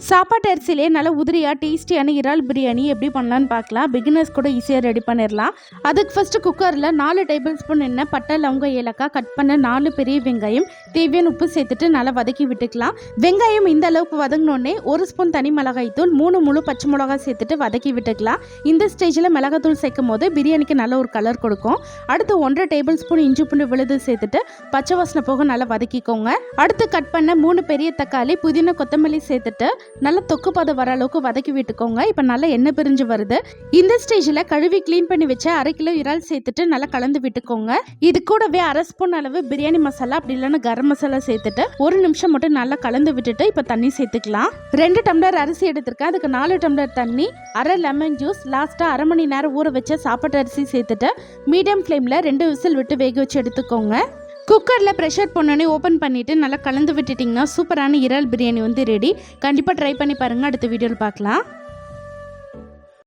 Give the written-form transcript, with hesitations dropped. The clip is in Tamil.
சாப்பாட்டு அரிசியிலே நல்ல உதிரியாக டேஸ்டியான இறால் பிரியாணி எப்படி பண்ணலான்னு பார்க்கலாம். பிகினர்ஸ் கூட ஈஸியாக ரெடி பண்ணிடலாம். அதுக்கு ஃபஸ்ட்டு குக்கரில் 4 டேபிள் ஸ்பூன் எண்ணெய், பட்டை, லவங்கம், ஏலக்காய், கட் பண்ண 4 பெரிய வெங்காயம், தேவையான உப்பு சேர்த்துட்டு நல்லா வதக்கி விட்டுக்கலாம். வெங்காயம் இந்த அளவுக்கு வதங்கினோடனே 1 ஸ்பூன் தனி மிளகாய் தூள், 3 முழு பச்சை மிளகாய் சேர்த்துட்டு வதக்கி விட்டுக்கலாம். இந்த ஸ்டேஜில் மிளகாத்தூள் சேர்க்கும் போது பிரியாணிக்கு நல்ல ஒரு கலர் கொடுக்கும். அடுத்து 1.5 டேபிள் ஸ்பூன் இஞ்சி பூண்டு விழுது சேர்த்துட்டு பச்சை வாசனை போக நல்லா வதக்கிக்கோங்க. அடுத்து கட் பண்ண 3 பெரிய தக்காளி, புதினா, கொத்தமல்லி சேர்த்துட்டு நல்லா தொக்கு பதம் வர அளவுக்கு வதக்கி விட்டுக்கோங்க. இப்போ நல்லா எண்ணெய் பிரிஞ்சு வருது. இந்த ஸ்டேஜில் கழுவி க்ளீன் பண்ணி வச்ச 1/2 கிலோ இறால் சேர்த்துட்டு நல்லா கலந்து விட்டுக்கோங்க. இது கூடவே 1/2 ஸ்பூன் அளவு பிரியாணி மசாலா, அப்படி இல்லைன்னா கரம் மசாலா சேர்த்துட்டு 1 நிமிஷம் மட்டும் நல்லா கலந்து விட்டுட்டு இப்போ தண்ணி சேர்த்துக்கலாம். 2 டம்ளர் அரிசி எடுத்திருக்கேன். அதுக்கு 4 டம்ளர் தண்ணி, 1/2 லெமன் ஜூஸ், லாஸ்ட்டாக 1/2 மணி நேரம் ஊற வச்ச சாப்பாட்டு அரிசி சேர்த்துட்டு மீடியம் ஃப்ளேமில் 2 விசில் விட்டு வேக வச்சு எடுத்துக்கோங்க. குக்கரில் ப்ரெஷர் பண்ணோன்னே ஓப்பன் பண்ணிவிட்டு நல்லா கலந்து விட்டுட்டிங்கன்னா சூப்பரான இறால் பிரியாணி ரெடி. கண்டிப்பாக ட்ரை பண்ணி பாருங்கள். அடுத்த வீடியோவில் பார்க்கலாம்.